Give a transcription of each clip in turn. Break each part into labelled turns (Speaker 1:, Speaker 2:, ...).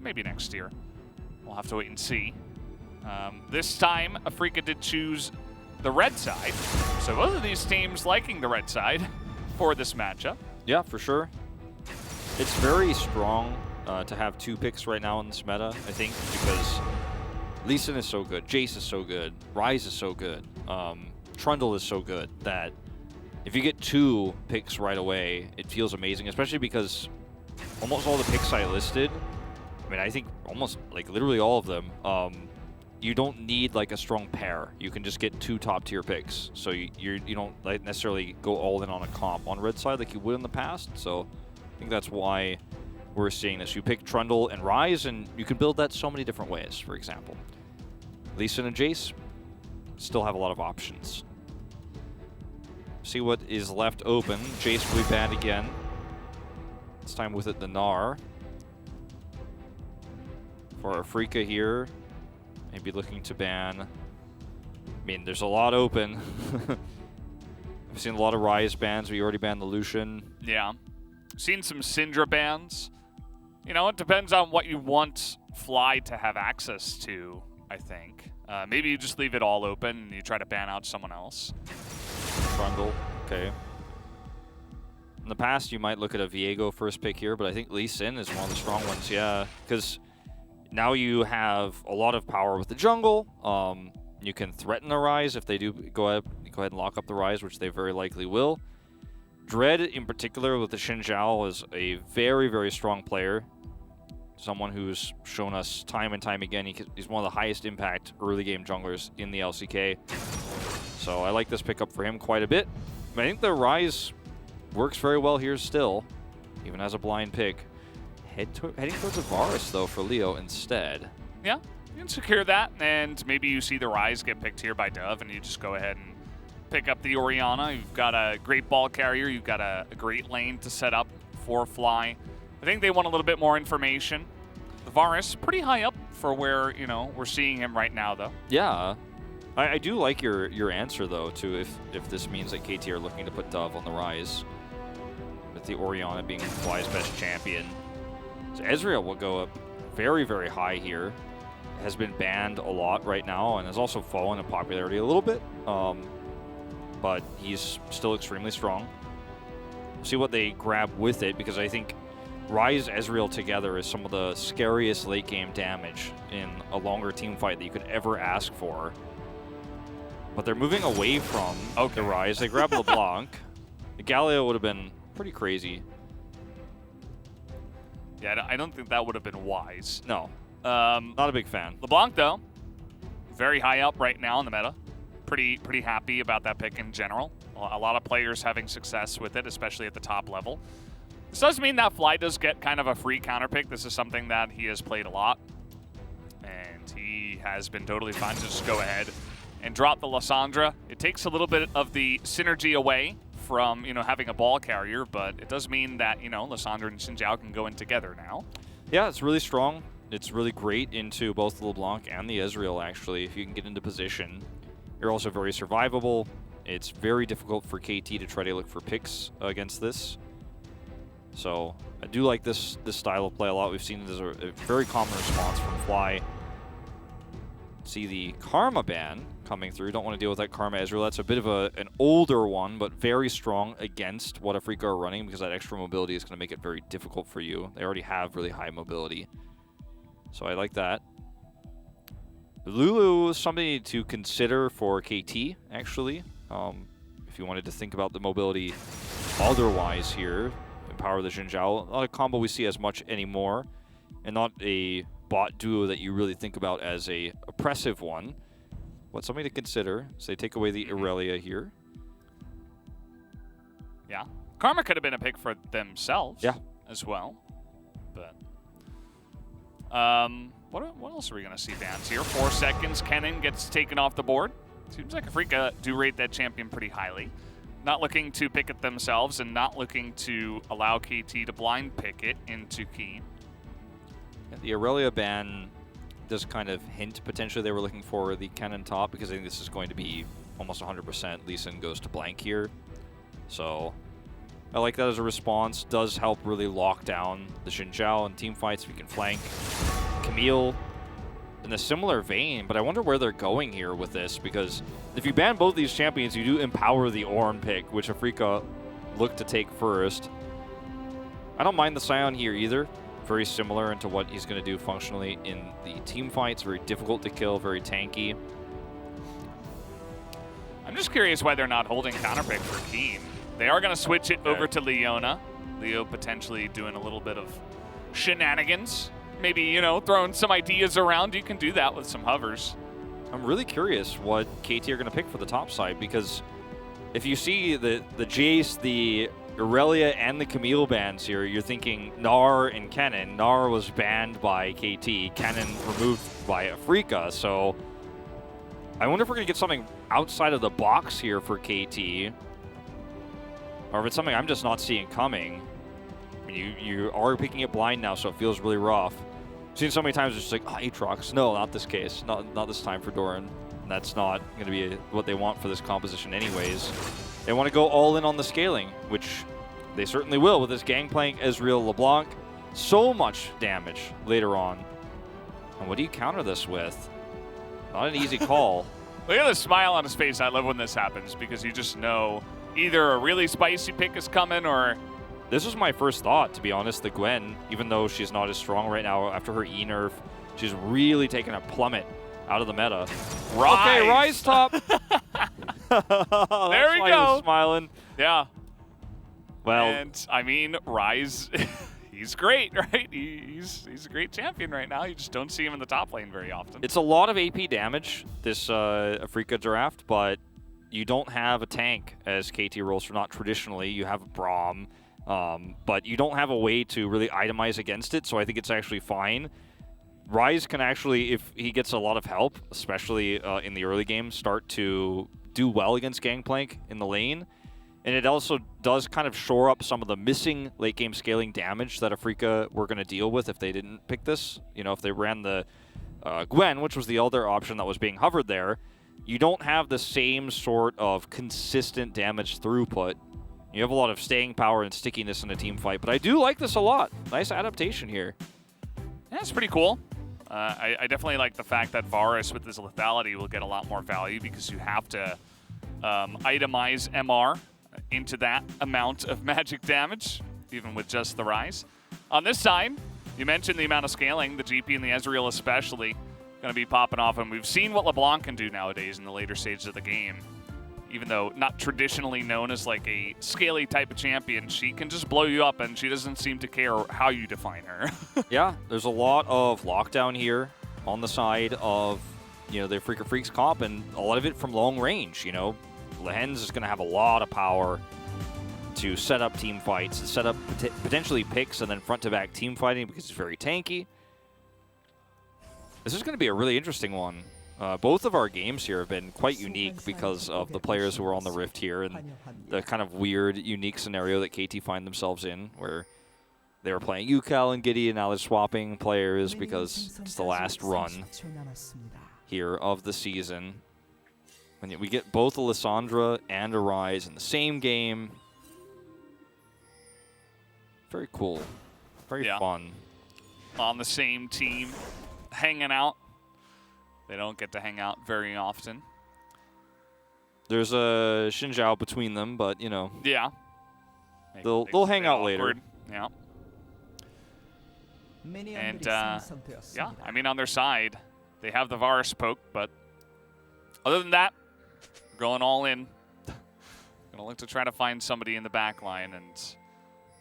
Speaker 1: maybe next year. We'll have to wait and see. This time, Afrika did choose the red side. So both of these teams liking the red side for this matchup.
Speaker 2: Yeah, for sure. It's very strong to have 2 picks right now in this meta, I think, because Lee Sin is so good, Jace is so good, Ryze is so good, Trundle is so good that if you get 2 picks right away, it feels amazing, especially because almost all the picks I listed, I mean, I think almost, like, literally all of them, you don't need, like, a strong pair. You can just get 2 top-tier picks. So you don't like, necessarily go all in on a comp on red side like you would in the past. So I think that's why we're seeing this. You pick Trundle and Ryze, and you can build that so many different ways, for example. Lee Sin and Jace still have a lot of options. See what is left open. Jace will be banned again. This time with it the Gnar. For Afrika here, maybe looking to ban. I mean, there's a lot open. I've seen a lot of Ryze bans. We already banned the Lucian.
Speaker 1: Yeah. Seen some Syndra bans. You know, it depends on what you want Fly to have access to, I think. Maybe you just leave it all open and you try to ban out someone else.
Speaker 2: Trundle, okay. In the past, you might look at a Viego first pick here, but I think Lee Sin is one of the strong ones, yeah. Because now you have a lot of power with the jungle. You can threaten the Ryze if they do go ahead and lock up the Ryze, which they very likely will. Dread, in particular, with the Xin Zhao, is a very, very strong player. Someone who's shown us time and time again. He's one of the highest impact early game junglers in the LCK. So I like this pickup for him quite a bit. I think the Ryze works very well here still, even as a blind pick. Heading towards a Varus, though, for Leo instead.
Speaker 1: Yeah, you can secure that, and maybe you see the Ryze get picked here by Dove, and you just go ahead and pick up the Orianna. You've got a great ball carrier. You've got a great lane to set up for Fly. I think they want a little bit more information. The Varus, pretty high up for where, you know, we're seeing him right now, though.
Speaker 2: Yeah. I do like your answer, though, to if this means that KT are looking to put Dove on the Ryze, with the Orianna being Fly's best champion. So Ezreal will go up very, very high here. Has been banned a lot right now and has also fallen in popularity a little bit. But he's still extremely strong. We'll see what they grab with it, because I think Ryze Ezreal together is some of the scariest late game damage in a longer team fight that you could ever ask for. But they're moving away from the Ryze. They grab LeBlanc. The Galio would have been pretty crazy.
Speaker 1: Yeah, I don't think that would have been wise.
Speaker 2: No. Not a big fan.
Speaker 1: LeBlanc, though, very high up right now in the meta. Pretty happy about that pick in general. A lot of players having success with it, especially at the top level. This does mean that Fly does get kind of a free counter pick. This is something that he has played a lot. And he has been totally fine to just go ahead and drop the Lissandra. It takes a little bit of the synergy away from, you know, having a ball carrier, but it does mean that, you know, Lissandra and Xin Zhao can go in together now.
Speaker 2: Yeah, it's really strong. It's really great into both the LeBlanc and the Ezreal, actually, if you can get into position. You're also very survivable. It's very difficult for KT to try to look for picks against this. So I do like this style of play a lot. We've seen it as a very common response from Fly. See the Karma ban coming through. Don't want to deal with that Karma Ezreal. That's a bit of an older one, but very strong against what Afrika are running, because that extra mobility is going to make it very difficult for you. They already have really high mobility. So I like that. Lulu is something to consider for KT, actually. If you wanted to think about the mobility otherwise here. Empower the Xin Zhao. Not a combo we see as much anymore, and not a bot duo that you really think about as a oppressive one. But something to consider. So they take away the Irelia here.
Speaker 1: Yeah. Karma could have been a pick for themselves as well. But what else are we going to see bans here? 4 seconds, Kennen gets taken off the board. Seems like Afrika do rate that champion pretty highly. Not looking to pick it themselves and not looking to allow KT to blind pick it into key.
Speaker 2: Yeah, the Irelia ban does kind of hint potentially they were looking for the Kennen top, because I think this is going to be almost 100% Lee Sin goes to blank here. So I like that as a response. Does help really lock down the Xin Zhao in team fights if you can flank. Camille in a similar vein, but I wonder where they're going here with this, because if you ban both these champions, you do empower the Ornn pick, which Afreeca looked to take first. I don't mind the Scion here either. Very similar into what he's going to do functionally in the team fights. Very difficult to kill, very tanky.
Speaker 1: I'm just curious why they're not holding counterpick for Keen. They are going to switch it over to Leona. Leo potentially doing a little bit of shenanigans. Maybe, you know, throwing some ideas around. You can do that with some hovers.
Speaker 2: I'm really curious what KT are going to pick for the top side, because if you see the Jace, the Aurelia, and the Camille bans here, you're thinking Gnar and Kennen. Gnar was banned by KT, Kennen removed by Afreeca, so I wonder if we're going to get something outside of the box here for KT, or if it's something I'm just not seeing coming. I mean, you are picking it blind now, so it feels really rough. I've seen so many times it's just like, oh, Aatrox. No, not this case. Not this time for Doran. That's not going to be what they want for this composition anyways. They want to go all in on the scaling, which they certainly will with this Gangplank, Ezreal, LeBlanc. So much damage later on. And what do you counter this with? Not an easy call.
Speaker 1: Look at the smile on his face. I love when this happens, because you just know either a really spicy pick is coming or...
Speaker 2: This was my first thought, to be honest. The Gwen, even though she's not as strong right now after her E-nerf, she's really taken a plummet out of the meta.
Speaker 1: Rise.
Speaker 2: Okay, Rise top.
Speaker 1: There
Speaker 2: we
Speaker 1: go.
Speaker 2: He was smiling.
Speaker 1: Yeah.
Speaker 2: Well,
Speaker 1: and I mean, Rise, he's great, right? He's a great champion right now. You just don't see him in the top lane very often.
Speaker 2: it's a lot of AP damage, this Afreeca draft, but you don't have a tank as KT rolls for, not traditionally. You have a Braum, but you don't have a way to really itemize against it, so I think it's actually fine. Rise can actually, if he gets a lot of help, especially in the early game, start to do well against Gangplank in the lane. And it also does kind of shore up some of the missing late game scaling damage that Afreeca were going to deal with if they didn't pick this. You know, if they ran the Gwen, which was the other option that was being hovered there, you don't have the same sort of consistent damage throughput. You have a lot of staying power and stickiness in a team fight, but I do like this a lot. Nice adaptation here.
Speaker 1: Yeah, it's pretty cool. I definitely like the fact that Varus with his lethality will get a lot more value, because you have to itemize MR into that amount of magic damage, even with just the Rise. On this side, you mentioned the amount of scaling, the GP and the Ezreal especially going to be popping off, and we've seen what LeBlanc can do nowadays in the later stages of the game. Even though not traditionally known as like a scaly type of champion, she can just blow you up, and she doesn't seem to care how you define her.
Speaker 2: Yeah, there's a lot of lockdown here on the side of, you know, the Freaker Freaks comp, and a lot of it from long range. You know, Lehens is going to have a lot of power to set up team fights, to set up potentially picks, and then front-to-back team fighting, because it's very tanky. This is going to be a really interesting one. Both of our games here have been quite unique because of the players who are on the Rift here and the kind of weird, unique scenario that KT find themselves in, where they were playing UCal and Giddy, and now they're swapping players because it's the last run here of the season. And yet we get both a Lissandra and a Rise in the same game. Very cool. Very fun.
Speaker 1: On the same team, hanging out. They don't get to hang out very often.
Speaker 2: There's a Xinjiao between them, but, you know.
Speaker 1: Yeah.
Speaker 2: They'll hang out later.
Speaker 1: Yeah. And, yeah, I mean, on their side, they have the Varus poke, but other than that, going all in. Gonna look to try to find somebody in the back line, and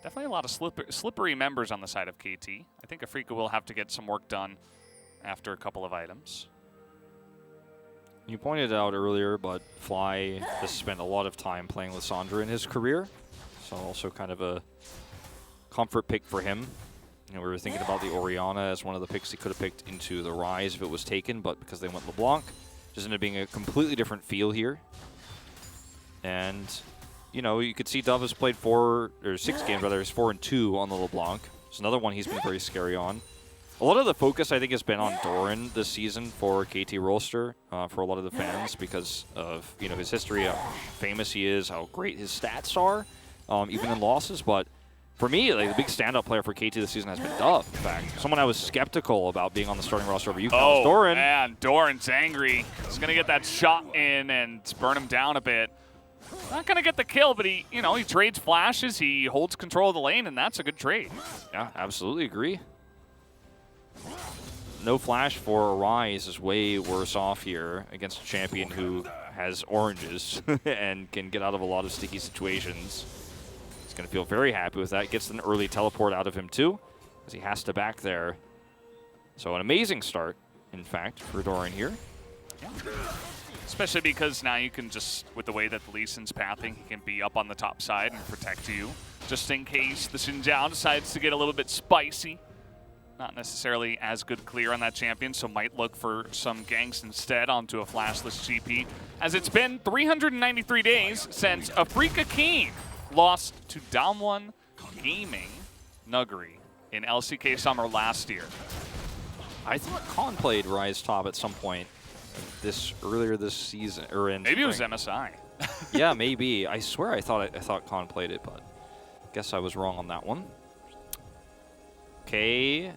Speaker 1: definitely a lot of slippery members on the side of KT. I think Afreeca will have to get some work done after a couple of items.
Speaker 2: You pointed it out earlier, but Fly has spent a lot of time playing Lissandra in his career, so also kind of a comfort pick for him. You know, we were thinking about the Orianna as one of the picks he could have picked into the Rise if it was taken, but because they went LeBlanc, just ended up being a completely different feel here. And, you know, you could see Dove has played 6 games, rather. He's 4-2 on the LeBlanc. It's another one he's been very scary on. A lot of the focus, I think, has been on Doran this season for KT Rolster, for a lot of the fans, because of, you know, his history, how famous he is, how great his stats are, even in losses. But for me, like the big standout player for KT this season has been Dove. In fact, someone I was skeptical about being on the starting roster over you,
Speaker 1: Oh,
Speaker 2: Doran.
Speaker 1: man, Doran's angry. He's going to get that shot in and burn him down a bit. Not going to get the kill, but he trades flashes, he holds control of the lane, and that's a good trade.
Speaker 2: Yeah, absolutely agree. No flash for Rise is way worse off here against a champion who has oranges and can get out of a lot of sticky situations. He's going to feel very happy with that. Gets an early teleport out of him too, because he has to back there. So an amazing start, in fact, for Doran here.
Speaker 1: Yeah. Especially because now you can just, with the way that the Lee Sin's pathing, he can be up on the top side and protect you, just in case the Xin Zhao decides to get a little bit spicy. Not necessarily as good clear on that champion, so might look for some ganks instead onto a flashless GP. As it's been 393 days since Afrika Keen lost to Damwon Gaming Nuggery in LCK Summer last year.
Speaker 2: I thought Khan played Rise top at some point earlier this season, or in
Speaker 1: maybe
Speaker 2: spring.
Speaker 1: It was MSI.
Speaker 2: Yeah, maybe. I swear I thought Khan played it, but guess I was wrong on that one. Okay,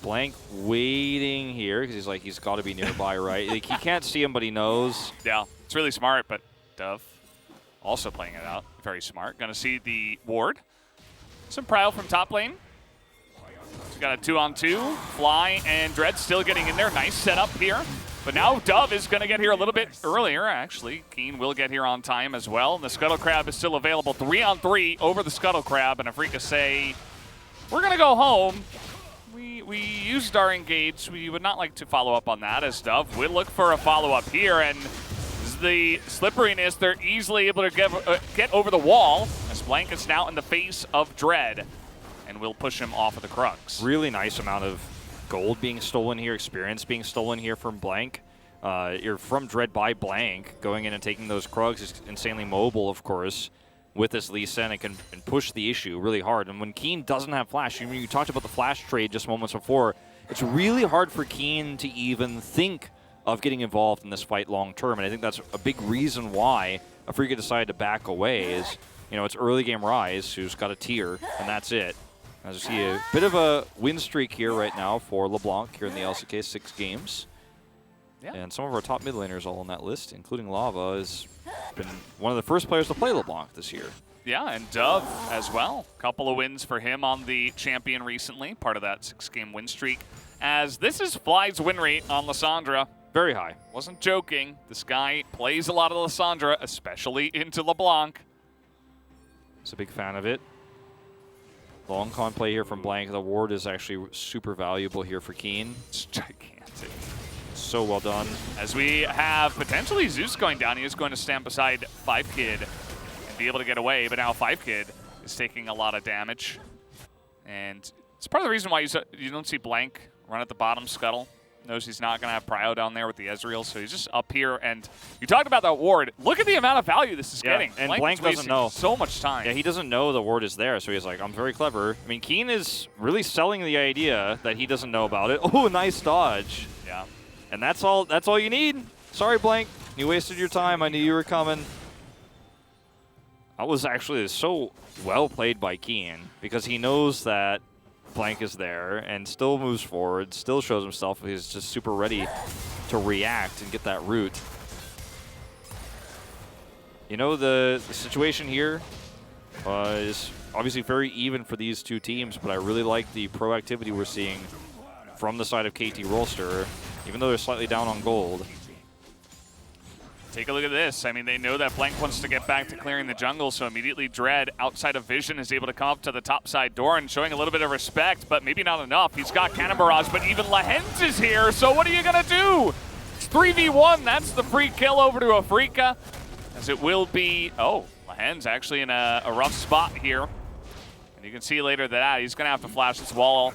Speaker 2: Blank waiting here because he's got to be nearby, right? Like he can't see him, but he knows.
Speaker 1: Yeah, it's really smart, but Dove also playing it out. Very smart. Gonna see the ward. Some prio from top lane. He's got a 2-on-2. Fly and Dread still getting in there. Nice setup here. But now Dove is going to get here a little bit earlier, actually. Keen will get here on time as well. And the Scuttle Crab is still available. 3-on-3 over the Scuttle Crab. And Afrika say, we're going to go home. We used our engage. We would not like to follow up on that, as Dove would look for a follow-up here. And the slipperiness, they're easily able to get over the wall, as Blank is now in the face of Dread. And will push him off of the Crux.
Speaker 2: Really nice amount of gold being stolen here, experience being stolen here from Blank. You're from Dread by Blank, going in and taking those Krugs is insanely mobile, of course, with this Lee Sin and can push the issue really hard. And when Keen doesn't have flash, you talked about the flash trade just moments before, it's really hard for Keen to even think of getting involved in this fight long term. And I think that's a big reason why Afrika decided to back away is, it's early game Rise, who's got a tier, and that's it. As you see, a bit of a win streak here right now for LeBlanc here in the LCK, 6 games. Yeah. And some of our top mid laners all on that list, including Lava, has been one of the first players to play LeBlanc this year.
Speaker 1: Yeah, and Dove as well. Couple of wins for him on the champion recently, part of that 6-game win streak. As this is Fly's win rate on Lissandra.
Speaker 2: Very high.
Speaker 1: Wasn't joking. This guy plays a lot of Lissandra, especially into LeBlanc.
Speaker 2: He's a big fan of it. Long con play here from Blank. The ward is actually super valuable here for Keen.
Speaker 1: It's gigantic.
Speaker 2: So well done.
Speaker 1: As we have potentially Zeus going down, he is going to stand beside 5kid and be able to get away, but now 5kid is taking a lot of damage. And it's part of the reason why you don't see Blank run at the bottom scuttle. Knows he's not going to have prio down there with the Ezreal, so he's just up here. And you talked about that ward. Look at the amount of value this is getting.
Speaker 2: And Blank doesn't know.
Speaker 1: So much time.
Speaker 2: Yeah, he doesn't know the ward is there, so he's like, I'm very clever. I mean, Keen is really selling the idea that he doesn't know about it. Oh, nice dodge.
Speaker 1: Yeah.
Speaker 2: And that's all you need. Sorry, Blank. You wasted your time. I knew you were coming. That was actually so well played by Keen, because he knows that Blank is there and still moves forward, still shows himself. He's just super ready to react and get that root. The situation here is obviously very even for these two teams, but I really like the proactivity we're seeing from the side of KT Rolster, even though they're slightly down on gold.
Speaker 1: Take a look at this. I mean, they know that Blank wants to get back to clearing the jungle, so immediately Dread, outside of vision, is able to come up to the top side door and showing a little bit of respect, but maybe not enough. He's got Cannon Barrage, but even Lahens is here, so what are you going to do? It's 3v1. That's the free kill over to Afrika, as it will be... Oh, Lahens actually in a rough spot here. And you can see later that he's going to have to flash this wall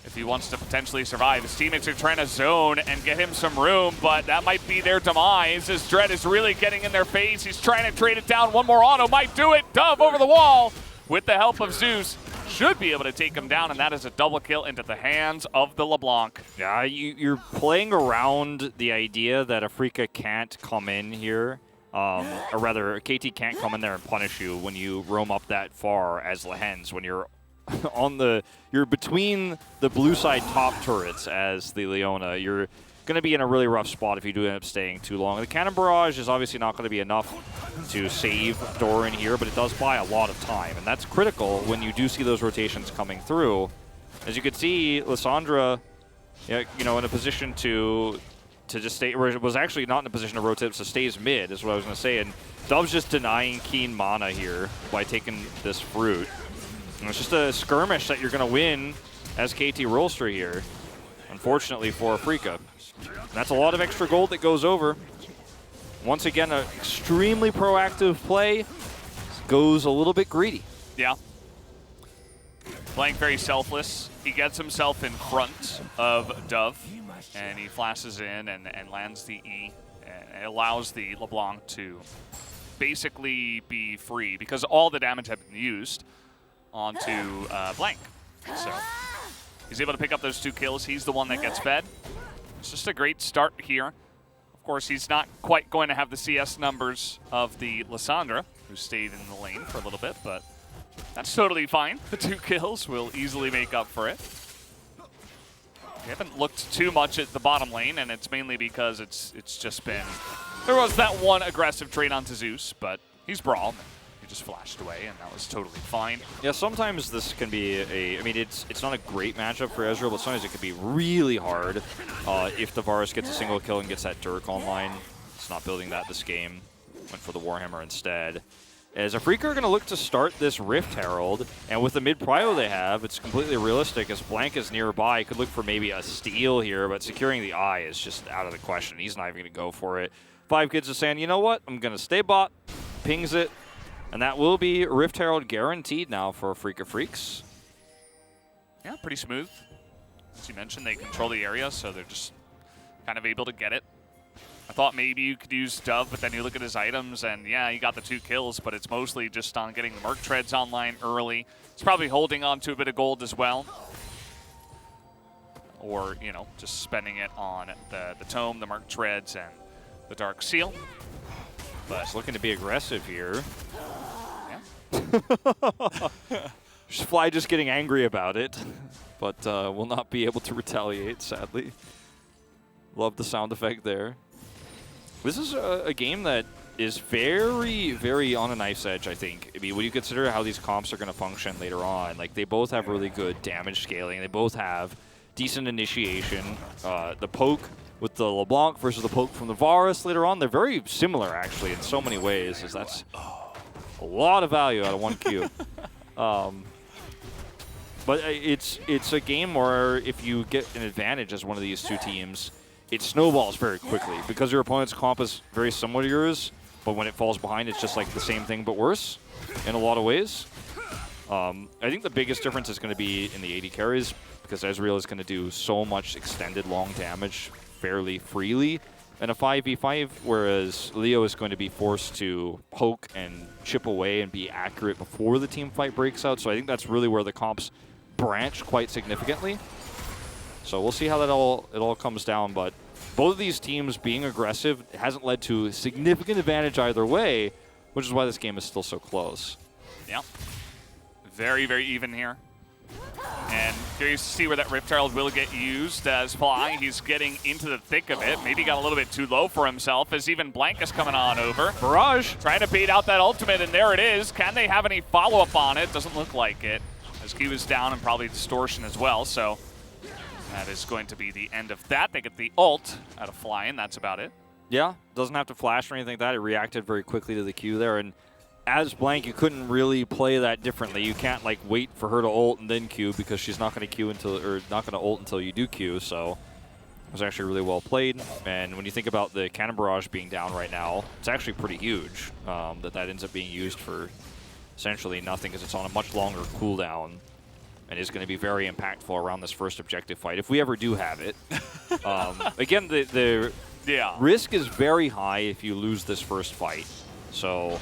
Speaker 1: if he wants to potentially survive. His teammates are trying to zone and get him some room, but that might be their demise as Dread is really getting in their face. He's trying to trade it down. One more auto might do it. Dove over the wall with the help of Zeus. Should be able to take him down, and that is a double kill into the hands of the LeBlanc.
Speaker 2: Yeah, you're playing around the idea that Afrika can't come in here Or rather, KT can't come in there and punish you when you roam up that far as Lehens, when you're you're between the blue side top turrets as the Leona. You're going to be in a really rough spot if you do end up staying too long. The Cannon Barrage is obviously not going to be enough to save Doran here, but it does buy a lot of time, and that's critical when you do see those rotations coming through. As you can see, Lissandra, you know, in a position to just stay, or was actually not in a position to rotate, so stays mid, is what I was going to say, and Dove's just denying Keen mana here by taking this fruit. And it's just a skirmish that you're going to win as KT rolls through here, unfortunately for Afrika. And that's a lot of extra gold that goes over. Once again, an extremely proactive play. Goes a little bit greedy.
Speaker 1: Yeah. Playing very selfless. He gets himself in front of Dove, and he flashes in and lands the E. And it allows the LeBlanc to basically be free because all the damage had been used onto Blank. So he's able to pick up those 2 kills. He's the one that gets fed. It's just a great start here. Of course, he's not quite going to have the CS numbers of the Lissandra, who stayed in the lane for a little bit, but that's totally fine. The 2 kills will easily make up for it. We haven't looked too much at the bottom lane, and it's mainly because it's just been... There was that one aggressive trade onto Zeus, but he's Brawl. He just flashed away, and that was totally fine.
Speaker 2: Yeah, sometimes this can be I mean, it's not a great matchup for Ezreal, but sometimes it can be really hard if the Varus gets a single kill and gets that Dirk online. It's not building that this game. Went for the Warhammer instead. As Afrika are going to look to start this Rift Herald, and with the mid-prio they have, it's completely realistic. As Blank is nearby, could look for maybe a steal here, but securing the Eye is just out of the question. He's not even going to go for it. 5 Kids are saying, you know what, I'm going to stay bot, pings it, and that will be Rift Herald guaranteed now for Afrika Freaks.
Speaker 1: Yeah, pretty smooth. As you mentioned, they control the area, so they're just kind of able to get it. I thought maybe you could use Dove, but then you look at his items, and yeah, he got the 2 kills, but it's mostly just on getting the Merc Treads online early. He's probably holding on to a bit of gold as well. Or, you know, just spending it on the Tome, the Merc Treads, and the Dark Seal. But
Speaker 2: He's looking to be aggressive here.
Speaker 1: yeah.
Speaker 2: Fly just getting angry about it, but will not be able to retaliate, sadly. Love the sound effect there. This is a game that is very, very on a knife's edge, I think. I mean, when you consider how these comps are going to function later on, like, they both have really good damage scaling. They both have decent initiation. The poke with the LeBlanc versus the poke from the Varus later on, they're very similar, actually, in so many ways, as that's a lot of value out of 1 Q. But it's a game where if you get an advantage as one of these 2 teams, it snowballs very quickly because your opponent's comp is very similar to yours, but when it falls behind, it's just like the same thing but worse in a lot of ways. I think the biggest difference is going to be in the AD carries because Ezreal is going to do so much extended long damage fairly freely in a 5v5, whereas Leo is going to be forced to poke and chip away and be accurate before the team fight breaks out. So I think that's really where the comps branch quite significantly. So we'll see how that it all comes down, but both of these teams being aggressive hasn't led to significant advantage either way, which is why this game is still so close.
Speaker 1: Yeah. Very, very even here. And curious to see where that Rift Herald will get used as Fly. He's getting into the thick of it. Maybe got a little bit too low for himself as even Blank is coming on over. Barrage trying to beat out that ultimate, and there it is. Can they have any follow-up on it? Doesn't look like it, as Q is down and probably Distortion as well, so that is going to be the end of that. They get the ult out of Fly, and that's about it.
Speaker 2: Yeah, doesn't have to flash or anything like that. It reacted very quickly to the Q there, and as Blank, you couldn't really play that differently. You can't like wait for her to ult and then Q because she's not going to Q until, or not going to ult until you do Q. So it was actually really well played. And when you think about the Cannon Barrage being down right now, it's actually pretty huge that ends up being used for essentially nothing because it's on a much longer cooldown and is going to be very impactful around this first objective fight if we ever do have it. Again, the risk is very high if you lose this first fight. So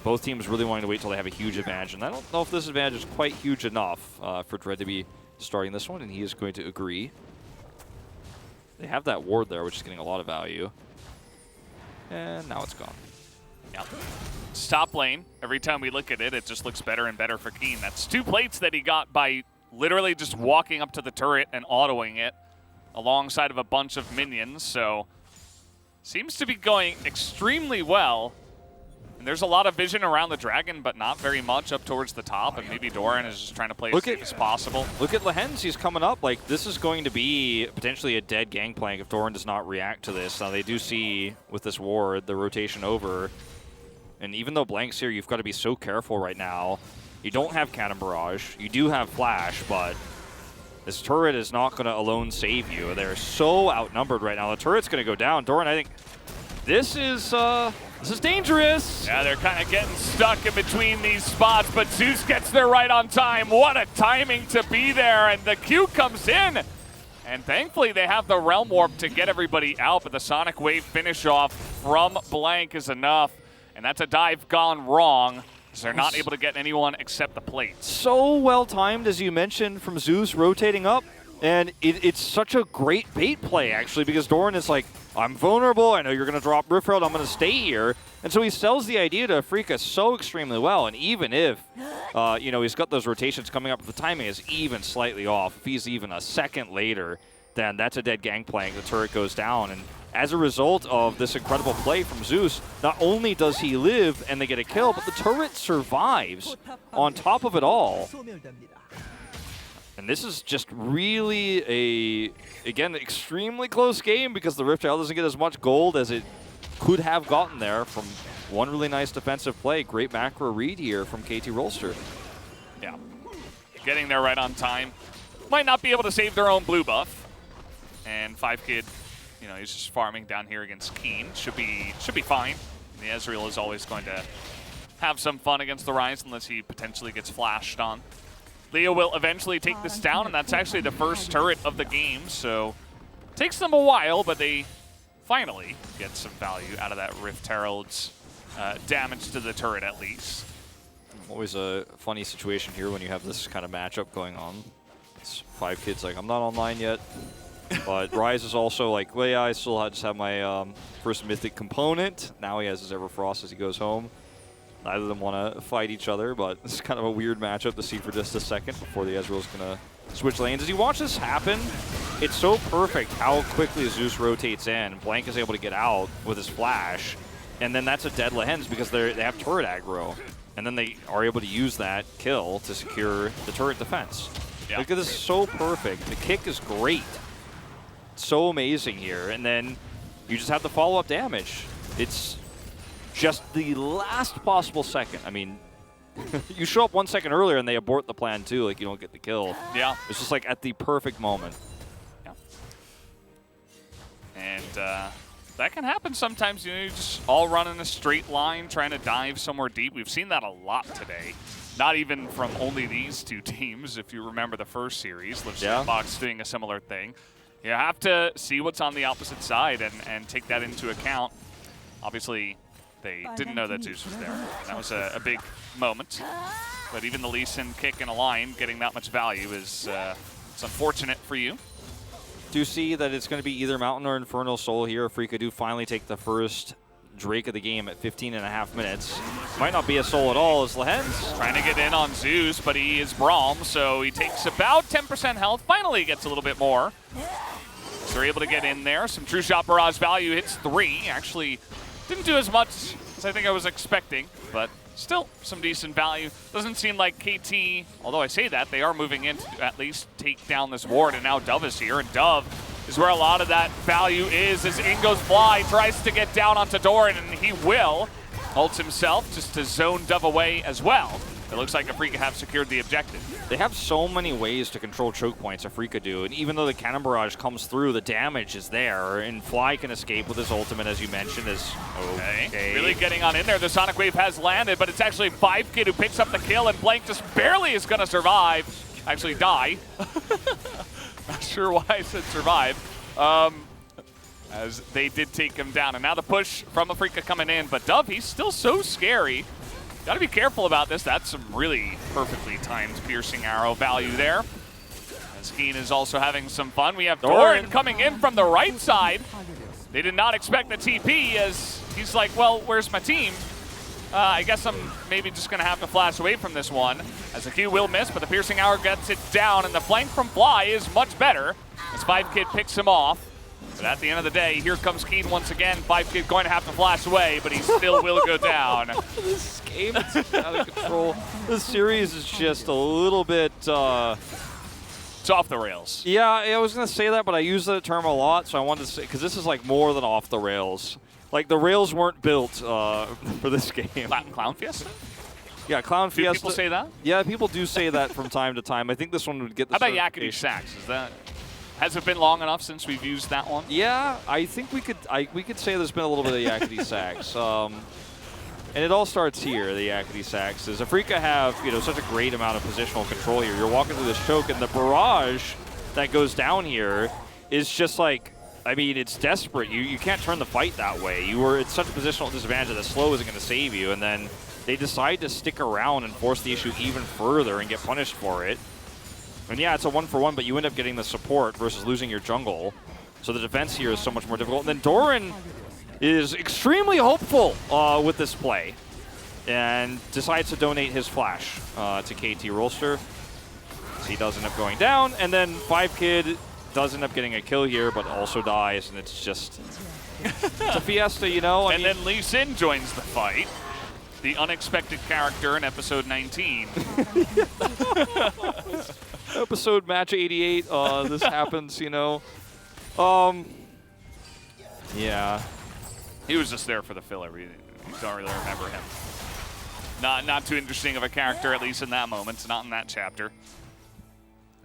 Speaker 2: both teams really wanting to wait till they have a huge advantage, and I don't know if this advantage is quite huge enough for Dread to be starting this one, and he is going to agree. They have that ward there, which is getting a lot of value. And now it's gone.
Speaker 1: Yep. Top lane, every time we look at it, it just looks better and better for Keen. That's 2 plates that he got by literally just walking up to the turret and autoing it alongside of a bunch of minions. So seems to be going extremely well. And there's a lot of vision around the dragon, but not very much up towards the top. And maybe Doran is just trying to play as safe as possible.
Speaker 2: Look at Lehens. He's coming up. Like, this is going to be potentially a dead gangplank if Doran does not react to this. Now, they do see, with this ward, the rotation over. And even though Blank's here, you've got to be so careful right now. You don't have Cannon Barrage. You do have Flash, but this turret is not going to alone save you. They're so outnumbered right now. The turret's going to go down. Doran, I think this is dangerous.
Speaker 1: Yeah, they're kind of getting stuck in between these spots, but Zeus gets there right on time. What a timing to be there, and the Q comes in. And thankfully, they have the Realm Warp to get everybody out, but the Sonic Wave finish off from Blank is enough. And that's a dive gone wrong, so they're not able to get anyone except the plates.
Speaker 2: So well timed, as you mentioned, from Zeus rotating up. And it's such a great bait play, actually, because Doran is like, I'm vulnerable. I know you're going to drop Rift Herald. I'm going to stay here. And so he sells the idea to Afrika so extremely well. And even if, he's got those rotations coming up, the timing is even slightly off. If he's even a second later, then that's a dead gangplank. The turret goes down. And as a result of this incredible play from Zeus, not only does he live and they get a kill, but the turret survives on top of it all. And this is just really again, extremely close game because the Rift Herald doesn't get as much gold as it could have gotten there from one really nice defensive play. Great macro read here from KT Rolster.
Speaker 1: Yeah, getting there right on time. Might not be able to save their own blue buff. And 5Kid, he's just farming down here against Keen. Should be fine. The Ezreal is always going to have some fun against the Ryze unless he potentially gets flashed on. Leo will eventually take this down, and that's actually the first turret of the game, so takes them a while, but they finally get some value out of that Rift Herald's damage to the turret at least.
Speaker 2: Always a funny situation here when you have this kind of matchup going on. It's 5Kid's like, I'm not online yet. But Ryze is also like, well, yeah, I still just have my first Mythic component. Now he has his Everfrost as he goes home. Neither of them want to fight each other, but it's kind of a weird matchup to see for just a second before the Ezreal's going to switch lanes. As you watch this happen, it's so perfect how quickly Zeus rotates in. Blank is able to get out with his flash, and then that's a dead Lehens because they have turret aggro. And then they are able to use that kill to secure the turret defense. Yeah. Look at this, so perfect. The kick is great. So amazing here, and then you just have the follow-up damage. It's just the last possible second. I mean, you show up 1 second earlier and they abort the plan too, like you don't get the kill.
Speaker 1: Yeah.
Speaker 2: It's just like at the perfect moment.
Speaker 1: Yeah. And that can happen sometimes. You just all run in a straight line trying to dive somewhere deep. We've seen that a lot today. Not even from only these two teams. If you remember the first series, Liv Sandbox doing a similar thing. You have to see what's on the opposite side and take that into account. Obviously, they didn't know that Zeus was there. And that was a big moment. But even the Lee Sin kick in a line, getting that much value is it's unfortunate for you.
Speaker 2: Do see that it's going to be either Mountain or Infernal Soul here. Afrika do finally take the first Drake of the game at 15.5 minutes. Might not be a soul at all as Lehens.
Speaker 1: Trying to get in on Zeus, but he is Braum, so he takes about 10% health. Finally gets a little bit more. So they're able to get in there. Some True Shot Barrage value, hits 3. Actually didn't do as much as I think I was expecting, but still some decent value. Doesn't seem like KT, although I say that, they are moving in to at least take down this ward, and now Dove is here, and Dove is where a lot of that value is as in goes Fly, tries to get down onto Doran, and he will. Ults himself just to zone Dove away as well. It looks like Afrika have secured the objective.
Speaker 2: They have so many ways to control choke points, Afrika do, and even though the Cannon Barrage comes through, the damage is there, and Fly can escape with his ultimate, as you mentioned, is okay.
Speaker 1: Really getting on in there. The Sonic Wave has landed, but it's actually 5Kid who picks up the kill, and Blank just barely is going to survive. Actually die. Not sure why I said survive. As they did take him down. And now the push from Afrika coming in, but Dove, he's still so scary. Got to be careful about this. That's some really perfectly timed piercing arrow value there. As Keen is also having some fun. We have Doran coming in from the right side. They did not expect the TP as he's like, well, where's my team? I guess I'm maybe just going to have to flash away from this one, as the Q will miss, but the Piercing Hour gets it down, and the flank from Fly is much better, as 5kid picks him off. But at the end of the day, here comes Keen once again. 5kid going to have to flash away, but he still will go down.
Speaker 2: This game is out of control. This series is just a little bit...
Speaker 1: It's off the rails.
Speaker 2: Yeah, I was going to say that, but I use that term a lot, so I wanted to say, because this is like more than off the rails. Like, the rails weren't built for this game.
Speaker 1: Clown Fiesta?
Speaker 2: Yeah, Clown Fiesta.
Speaker 1: Do people say that?
Speaker 2: Yeah, people do say that from time to time. I think this one would get the
Speaker 1: How about Yakety Sax? Has it been long enough since we've used that one?
Speaker 2: Yeah, I think we could say there's been a little bit of Yakety Sax. And it all starts here, the Yakety Sax. Does Afrika have, such a great amount of positional control here? You're walking through this choke, and the barrage that goes down here is just like, I mean, it's desperate. You can't turn the fight that way. You were at such a positional disadvantage that the slow isn't going to save you, and then they decide to stick around and force the issue even further and get punished for it. And yeah, it's a 1-for-1, but you end up getting the support versus losing your jungle. So the defense here is so much more difficult. And then Doran is extremely hopeful with this play and decides to donate his flash to KT Rolster. So he does end up going down, and then 5kid does end up getting a kill here, but also dies, and it's just... it's a fiesta,
Speaker 1: And then Lee Sin joins the fight. The unexpected character in episode 19.
Speaker 2: Episode match 88, this happens, Yeah.
Speaker 1: He was just there for the filler. We don't really remember him. Not too interesting of a character, at least in that moment. Not in that chapter,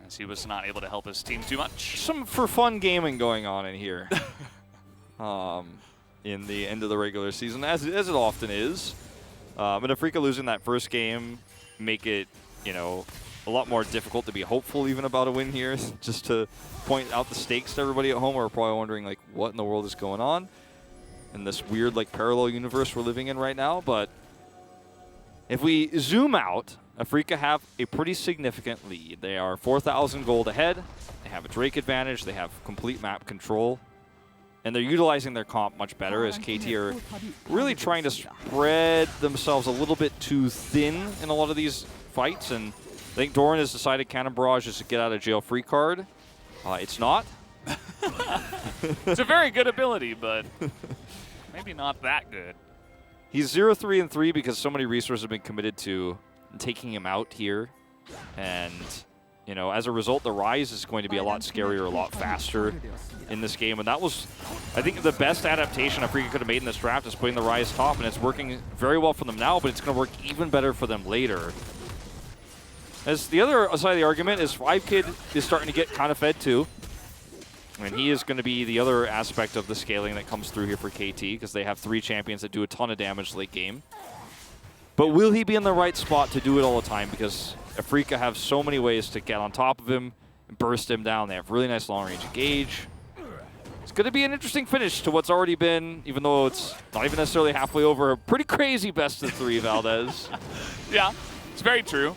Speaker 1: as he was not able to help his team too much.
Speaker 2: Some for fun gaming going on in here. In the end of the regular season, as it often is. But Afrika losing that first game make it, a lot more difficult to be hopeful even about a win here. Just to point out the stakes to everybody at home who are probably wondering, like, what in the world is going on in this weird, like, parallel universe we're living in right now. But if we zoom out, Afrika have a pretty significant lead. They are 4,000 gold ahead. They have a Drake advantage. They have complete map control. And they're utilizing their comp much better, as KT are really trying to spread themselves a little bit too thin in a lot of these fights. And I think Doran has decided Cannon Barrage is a get out of jail free card. It's not.
Speaker 1: It's a very good ability, but maybe not that good.
Speaker 2: He's 0-3-3 because so many resources have been committed to taking him out here. And, as a result, the Rise is going to be a lot scarier, a lot faster in this game. And that was, I think, the best adaptation Afrika could have made in this draft is putting the Rise top. And it's working very well for them now, but it's going to work even better for them later. As the other side of the argument is 5kid is starting to get kind of fed too. And he is going to be the other aspect of the scaling that comes through here for KT, because they have 3 champions that do a ton of damage late game. But will he be in the right spot to do it all the time? Because Afrika have so many ways to get on top of him and burst him down. They have really nice long-range engage. It's going to be an interesting finish to what's already been, even though it's not even necessarily halfway over, a pretty crazy best-of-3, Valdez.
Speaker 1: Yeah, it's very true.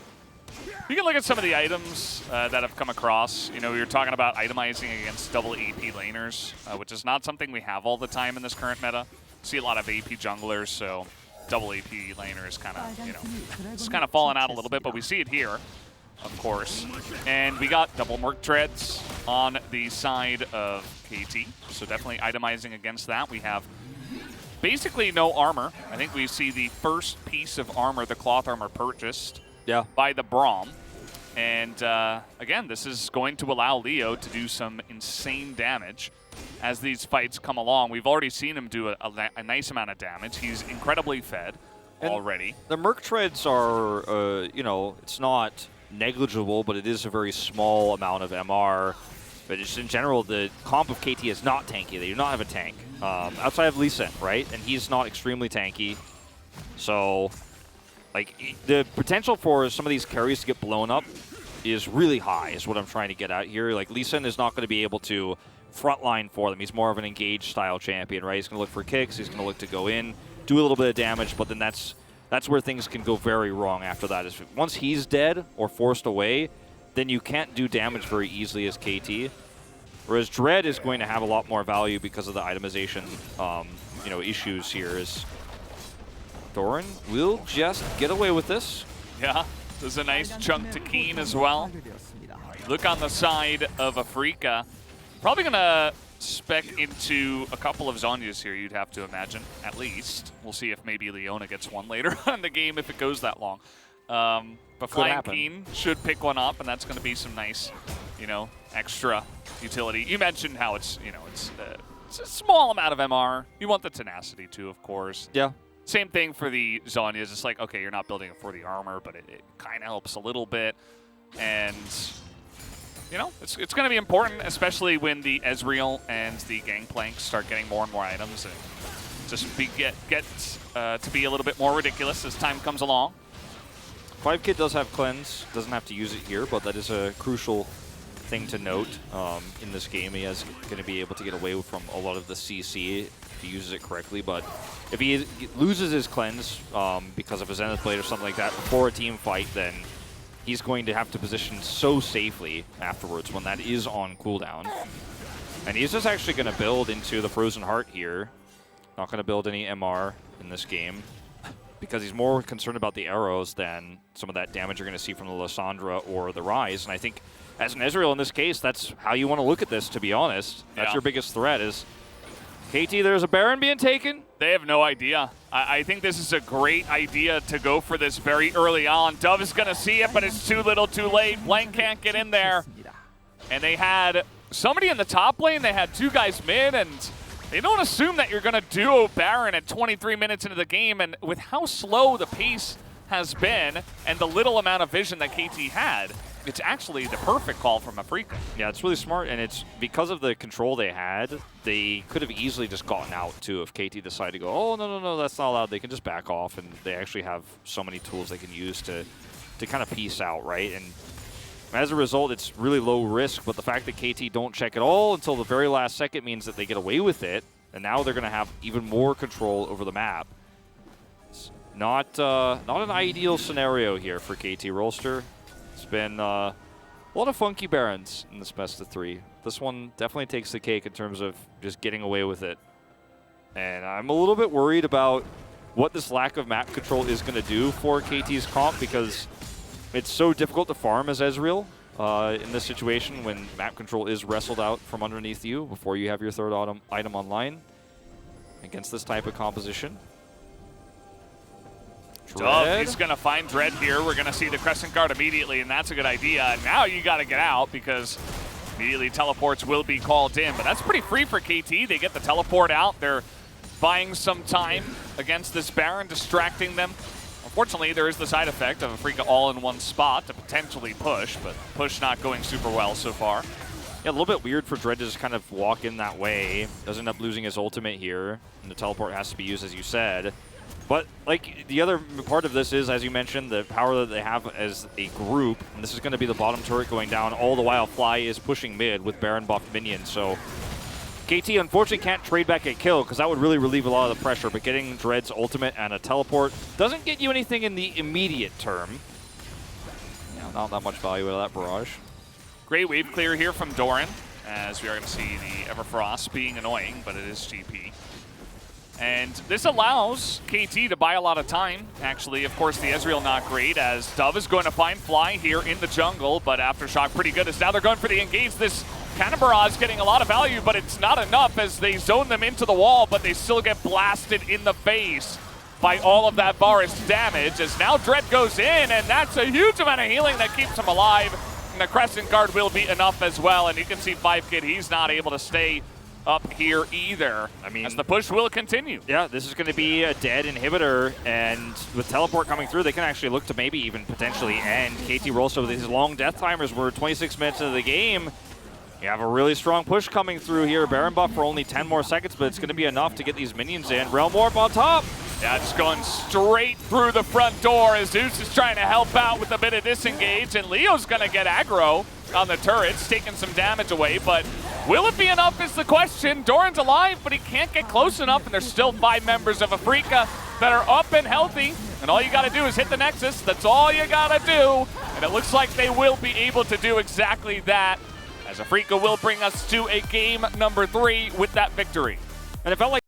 Speaker 1: You can look at some of the items that have come across. We were talking about itemizing against double AP laners, which is not something we have all the time in this current meta. See a lot of AP junglers, so double AP laner is kind of, it's kind of fallen out a little bit, but we see it here, of course. And we got double Merc Treads on the side of KT, so definitely itemizing against that. We have basically no armor. I think we see the first piece of armor, the cloth armor, purchased by the Braum. And again, this is going to allow Leo to do some insane damage as these fights come along. We've already seen him do a nice amount of damage. He's incredibly fed already.
Speaker 2: The Merc Treads are, it's not negligible, but it is a very small amount of MR. But just in general, the comp of KT is not tanky. They do not have a tank. Outside of Lee Sin, right? And he's not extremely tanky. So, like, the potential for some of these carries to get blown up is really high, is what I'm trying to get at here. Like, Lee Sin is not going to be able to frontline for them. He's more of an engaged style champion, right? He's going to look for kicks. He's going to look to go in, do a little bit of damage, but then that's where things can go very wrong after that. Is once he's dead or forced away, then you can't do damage very easily as KT. Whereas Dread is going to have a lot more value because of the itemization, you know, issues here. Is Thorin will just get away with this.
Speaker 1: Yeah, there's a nice chunk to Keen as well. Look on the side of Afrika. Probably gonna spec into a couple of Zhonya's here, you'd have to imagine, at least. We'll see if maybe Leona gets one later on in the game if it goes that long. But Flying Keen should pick one up, and that's gonna be some nice, you know, extra utility. You mentioned how it's, you know, it's a small amount of MR. You want the tenacity too, of course.
Speaker 2: Yeah.
Speaker 1: Same thing for the Zhonya's. It's like, okay, you're not building it for the armor, but it kind of helps a little bit. And, you know, it's going to be important, especially when the Ezreal and the Gangplank start getting more and more items and just get to be a little bit more ridiculous as time comes along.
Speaker 2: 5Kid does have Cleanse. Doesn't have to use it here, but that is a crucial thing to note in this game. He is going to be able to get away from a lot of the CC if he uses it correctly, but if he loses his Cleanse because of his Zenith Blade or something like that before a team fight, then he's going to have to position so safely afterwards when that is on cooldown. And he's just actually going to build into the Frozen Heart here. Not going to build any MR in this game because he's more concerned about the arrows than some of that damage you're going to see from the Lissandra or the Rise. And I think as an Ezreal in this case, that's how you want to look at this, to be honest. That's your biggest threat is, KT, there's a Baron being taken.
Speaker 1: They have no idea. I think this is a great idea to go for this very early on. Dove is going to see it, but it's too little too late. Blank can't get in there. And they had somebody in the top lane. They had two guys mid, and they don't assume that you're going to duo Baron at 23 minutes into the game. And with how slow the pace has been and the little amount of vision that KT had, it's actually the perfect call from Afrika.
Speaker 2: Yeah, it's really smart, and it's because of the control they had, they could have easily just gotten out, too, if KT decided to go, oh, no, that's not allowed. They can just back off, and they actually have so many tools they can use to kind of peace out, right? And as a result, it's really low risk, but the fact that KT don't check at all until the very last second means that they get away with it, and now they're going to have even more control over the map. It's not an ideal scenario here for KT Rolster. It's been a lot of funky Barons in this best of 3. This one definitely takes the cake in terms of just getting away with it. And I'm a little bit worried about what this lack of map control is going to do for KT's comp, because it's so difficult to farm as Ezreal in this situation when map control is wrestled out from underneath you before you have your third item online against this type of composition.
Speaker 1: Dove, he's going to find Dread here. We're going to see the Crescent Guard immediately, and that's a good idea. Now you got to get out because immediately teleports will be called in. But that's pretty free for KT. They get the teleport out. They're buying some time against this Baron, distracting them. Unfortunately, there is the side effect of Afrika all in one spot to potentially push, but push not going super well so far.
Speaker 2: Yeah, a little bit weird for Dread to just kind of walk in that way. Does end up losing his ultimate here, and the teleport has to be used, as you said. But, like, the other part of this is, as you mentioned, the power that they have as a group. And this is going to be the bottom turret going down, all the while Fly is pushing mid with Baron buffed minions. So KT unfortunately can't trade back a kill because that would really relieve a lot of the pressure. But getting Dread's ultimate and a teleport doesn't get you anything in the immediate term. Yeah, not that much value out of that barrage.
Speaker 1: Great wave clear here from Doran, as we are going to see the Everfrost being annoying, but it is GP. And this allows KT to buy a lot of time, actually. Of course, the Ezreal not great, as Dove is going to find Fly here in the jungle, but Aftershock pretty good, as now they're going for the engage. This Cannon Barrage getting a lot of value, but it's not enough as they zone them into the wall, but they still get blasted in the face by all of that Varus damage, as now Dread goes in, and that's a huge amount of healing that keeps him alive. And the Crescent Guard will be enough as well, and you can see 5Kid, he's not able to stay up here either. I mean, as the push will continue.
Speaker 2: Yeah, this is going to be a dead inhibitor, and with teleport coming through, they can actually look to maybe even potentially end KT Rolster with these long death timers. We're 26 minutes into the game. You have a really strong push coming through here. Baron buff for only 10 more seconds, but it's going to be enough to get these minions in. Realm Warp on top.
Speaker 1: Yeah, just going straight through the front door as Zeus is trying to help out with a bit of disengage, and Leo's going to get aggro on the turrets, taking some damage away, but will it be enough is the question. Doran's alive, but he can't get close enough, and there's still 5 members of Afrika that are up and healthy, and all you got to do is hit the Nexus. That's all you got to do, and it looks like they will be able to do exactly that, as Afrika will bring us to a game number 3 with that victory.
Speaker 2: And it felt like